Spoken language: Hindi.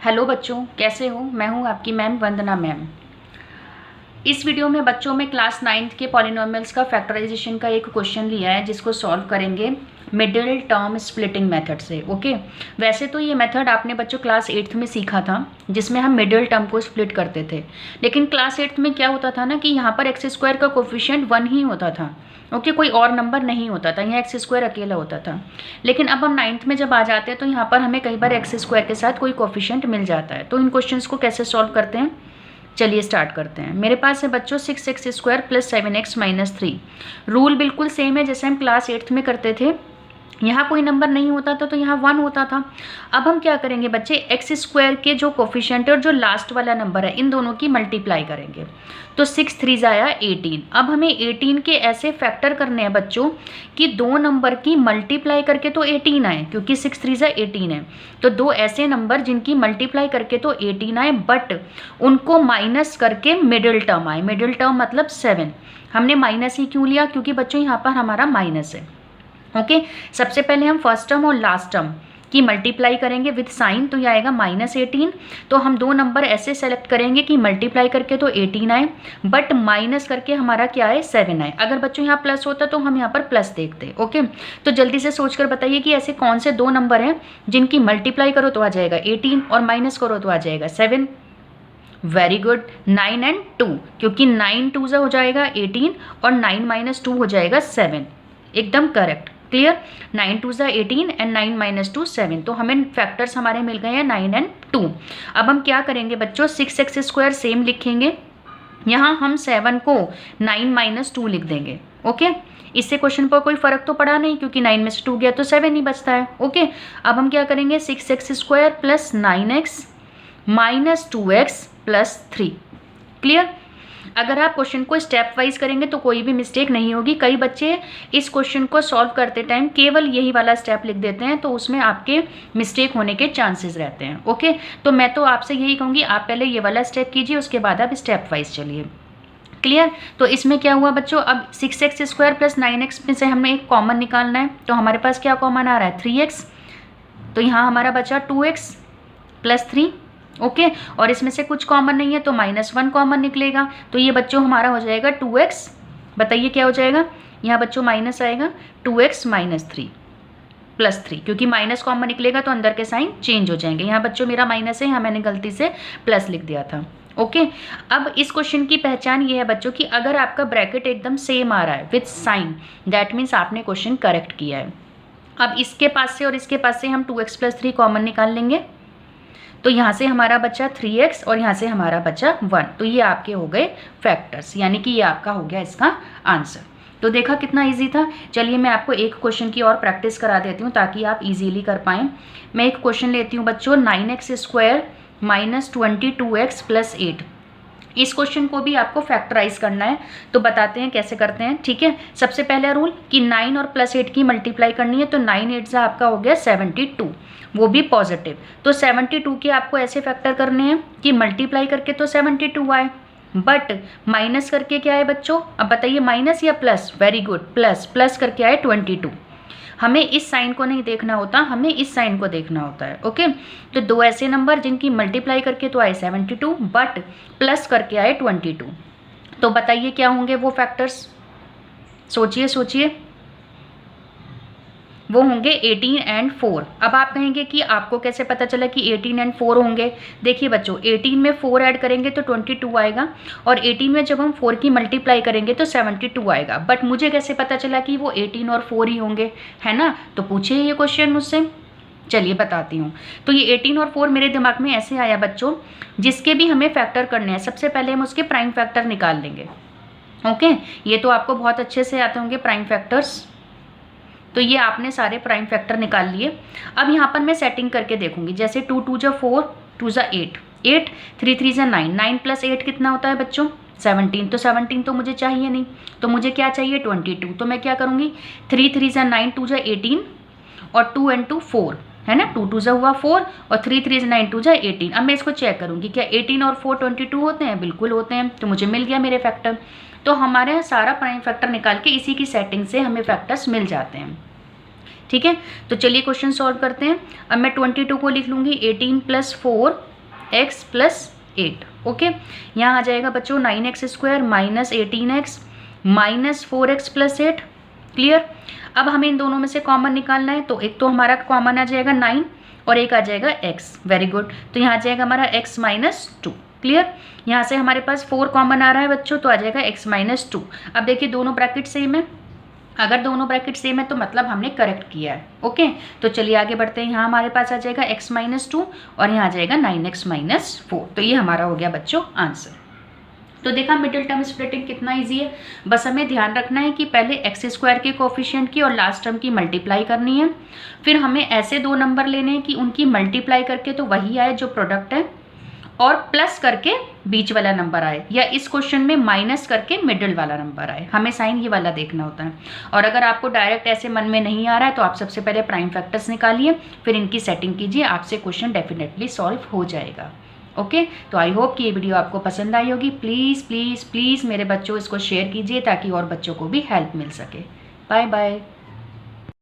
हेलो बच्चों, कैसे हो? मैं हूं आपकी मैम वंदना मैम। इस वीडियो में बच्चों में क्लास 9th के पॉलिनोमियल्स का फैक्टराइजेशन का एक क्वेश्चन लिया है जिसको सॉल्व करेंगे मिडिल टर्म स्प्लिटिंग मेथड से। ओके, वैसे तो ये मेथड आपने बच्चों क्लास 8th में सीखा था जिसमें हम मिडिल टर्म को स्प्लिट करते थे। लेकिन क्लास 8th में क्या होता था ना कि यहाँ पर एक्स स्क्वायर का कोफिशिएंट 1 ही होता था। ओके, कोई और नंबर नहीं होता था, यहाँ एक्स स्क्वायर अकेला होता था। लेकिन अब हम 9th में जब आ जाते हैं तो यहाँ पर हमें कई बार एक्स स्क्वायर के साथ कोई कोफिशिएंट मिल जाता है। तो इन क्वेश्चंस को कैसे सॉल्व करते हैं, चलिए स्टार्ट करते हैं। मेरे पास है बच्चों 6x² + 7x - 3। रूल बिल्कुल सेम है जैसे हम क्लास 8th में करते थे। यहाँ कोई नंबर नहीं होता था तो यहाँ 1 होता था। अब हम क्या करेंगे बच्चे, एक्स स्क्वायर के जो कोफिशिएंट है और जो लास्ट वाला नंबर है इन दोनों की मल्टीप्लाई करेंगे। तो 6 3 आया 18। अब हमें 18 के ऐसे फैक्टर करने हैं बच्चों कि दो नंबर की मल्टीप्लाई करके तो 18 आए, क्योंकि 6 3 18 है। तो दो ऐसे नंबर जिनकी मल्टीप्लाई करके तो 18 आए बट उनको माइनस करके मिडिल टर्म आए। मिडिल टर्म मतलब 7। हमने माइनस ही क्यों लिया, क्योंकि बच्चों यहाँ पर हमारा माइनस है। ओके, सबसे पहले हम फर्स्ट टर्म और लास्ट टर्म की मल्टीप्लाई करेंगे विद साइन, तो ये आएगा -18। तो हम दो नंबर ऐसे सेलेक्ट करेंगे कि मल्टीप्लाई करके तो 18 आए बट माइनस करके हमारा क्या आए, 7 आए। अगर बच्चों यहाँ प्लस होता तो हम यहाँ पर प्लस देखते। ओके, तो जल्दी से सोचकर बताइए कि ऐसे कौन से दो नंबर हैं जिनकी मल्टीप्लाई करो तो आ जाएगा 18 और माइनस करो तो आ जाएगा 7। वेरी गुड, 9 और 2, क्योंकि 9 2 हो जाएगा 18 और 9 - 2 हो जाएगा 7। एकदम करेक्ट, क्लियर। 9 2 18 एंड 9 - 2 7। तो हमें फैक्टर्स हमारे मिल गए हैं 9 और 2। अब हम क्या करेंगे बच्चों, 6x² सेम लिखेंगे। यहाँ हम 7 को 9 - 2 लिख देंगे। ओके, इससे क्वेश्चन पर कोई फर्क तो पड़ा नहीं क्योंकि 9 में से 2 गया तो 7 ही बचता है। ओके, अब हम क्या करेंगे, 6x² + 9x - 2x + 3। क्लियर। अगर आप क्वेश्चन को स्टेप वाइज करेंगे तो कोई भी मिस्टेक नहीं होगी। कई बच्चे इस क्वेश्चन को सॉल्व करते टाइम केवल यही वाला स्टेप लिख देते हैं तो उसमें आपके मिस्टेक होने के चांसेस रहते हैं। ओके, तो मैं तो आपसे यही कहूँगी आप पहले ये वाला स्टेप कीजिए, उसके बाद आप स्टेप वाइज चलिए। क्लियर। तो इसमें क्या हुआ बच्चों, अब 6x² + 9x में से हमें एक कॉमन निकालना है। तो हमारे पास क्या कॉमन आ रहा है, 3x। तो यहाँ हमारा बचा 2x + 3। ओके, और इसमें से कुछ कॉमन नहीं है तो -1 कॉमन निकलेगा। तो ये बच्चों हमारा हो जाएगा 2x। बताइए क्या हो जाएगा, यहाँ बच्चों माइनस आएगा 2x - 3 + 3, क्योंकि माइनस कॉमन निकलेगा तो अंदर के साइन चेंज हो जाएंगे। यहाँ बच्चों मेरा माइनस है, यहाँ मैंने गलती से प्लस लिख दिया था। ओके, अब इस क्वेश्चन की पहचान ये है बच्चों कि अगर आपका ब्रैकेट एकदम सेम आ रहा है विथ साइन, दैट मीन्स आपने क्वेश्चन करेक्ट किया है। अब इसके पास से और इसके पास से हम 2x + 3 कॉमन निकाल लेंगे। तो यहाँ से हमारा बचा 3x और यहाँ से हमारा बचा 1। तो ये आपके हो गए फैक्टर्स, यानी कि ये आपका हो गया इसका आंसर। तो देखा कितना इजी था। चलिए मैं आपको एक क्वेश्चन की और प्रैक्टिस करा देती हूँ ताकि आप इजीली कर पाएँ। मैं एक क्वेश्चन लेती हूँ बच्चों, 9x² - 22x + 8। इस क्वेश्चन को भी आपको फैक्टराइज करना है, तो बताते हैं कैसे करते हैं। ठीक है, सबसे पहला रूल कि 9 और +8 की मल्टीप्लाई करनी है। तो 9 8 आपका हो गया 72, वो भी पॉजिटिव। तो 72 के आपको ऐसे फैक्टर करने हैं कि मल्टीप्लाई करके तो 72 आए बट माइनस करके क्या है बच्चों, अब बताइए माइनस या plus. Very good, plus. Plus करके आए 22। हमें इस साइन को नहीं देखना होता, हमें इस साइन को देखना होता है। ओके, तो दो ऐसे नंबर जिनकी मल्टीप्लाई करके तो आए 72 बट प्लस करके आए 22। तो बताइए क्या होंगे वो फैक्टर्स, सोचिए सोचिए। वो होंगे 18 और 4। अब आप कहेंगे कि आपको कैसे पता चला कि 18 और 4 होंगे। देखिए बच्चों, 18 में 4 ऐड करेंगे तो 22 आएगा और 18 में जब हम 4 की मल्टीप्लाई करेंगे तो 72 आएगा। बट मुझे कैसे पता चला कि वो 18 और 4 ही होंगे, है ना। तो पूछिए ये क्वेश्चन मुझसे, चलिए बताती हूँ। तो ये 18 और 4 मेरे दिमाग में ऐसे आया बच्चों, जिसके भी हमें फैक्टर करने हैं सबसे पहले हम उसके प्राइम फैक्टर निकाल लेंगे। ओके, ये तो आपको बहुत अच्छे से आते होंगे प्राइम फैक्टर्स। तो ये आपने सारे प्राइम फैक्टर निकाल लिए। अब यहाँ पर मैं सेटिंग करके देखूंगी, जैसे 2 2 = 4, 2 = 8, 8 3 3 = 9, 9 + 8 कितना होता है बच्चों, 17। तो 17 तो मुझे चाहिए नहीं, तो मुझे क्या चाहिए 22। तो मैं क्या करूँगी, 3 3 = 9, 2 = 18 और 2 और 2 4, है ना। 2 2 हुआ 4 और 3 3 = 9, 2 = 18। अब मैं इसको चेक करूँगी क्या 18 और 4 22 होते हैं, बिल्कुल होते हैं। तो मुझे मिल गया मेरे फैक्टर। तो हमारे यहाँ सारा प्राइम फैक्टर निकाल के इसी की सेटिंग से हमें फैक्टर्स मिल जाते हैं। ठीक है, तो चलिए क्वेश्चन सॉल्व करते हैं। अब मैं 22 को लिख लूँगी 18 + 4 एक्स प्लस 8। ओके, यहाँ आ जाएगा बच्चों 9x square minus 18x minus 4x plus 8। Clear. अब हमें इन दोनों में से कॉमन निकालना है, तो एक तो हमारा कॉमन आ जाएगा 9 और एक आ जाएगा x। वेरी गुड, तो यहाँ आ जाएगा हमारा x माइनस 2। क्लियर। यहाँ से हमारे पास 4 कॉमन आ रहा है बच्चों, तो आ जाएगा x माइनस 2। अब देखिए दोनों ब्रैकेट सेम है, अगर दोनों ब्रैकेट सेम है तो मतलब हमने करेक्ट किया है। ओके, तो चलिए आगे बढ़ते हैं। यहाँ हमारे पास आ जाएगा x माइनस 2 और यहाँ आ जाएगा 9x माइनस 4। तो ये हमारा हो गया बच्चों आंसर। तो देखा मिडिल टर्म स्प्लिटिंग कितना इजी है। बस हमें ध्यान रखना है कि पहले एक्स स्क्वायर के कोफिशिएंट की और लास्ट टर्म की मल्टीप्लाई करनी है, फिर हमें ऐसे दो नंबर लेने हैं कि उनकी मल्टीप्लाई करके तो वही आए जो प्रोडक्ट है, और प्लस करके बीच वाला नंबर आए, या इस क्वेश्चन में माइनस करके मिडिल वाला नंबर आए। हमें साइन ये वाला देखना होता है। और अगर आपको डायरेक्ट ऐसे मन में नहीं आ रहा है तो आप सबसे पहले प्राइम फैक्टर्स निकालिए, फिर इनकी सेटिंग कीजिए, आपसे क्वेश्चन डेफिनेटली सॉल्व हो जाएगा। ओके, तो आई होप कि ये वीडियो आपको पसंद आई होगी। प्लीज़ प्लीज़ प्लीज़ मेरे बच्चों इसको शेयर कीजिए ताकि और बच्चों को भी हेल्प मिल सके। Bye bye.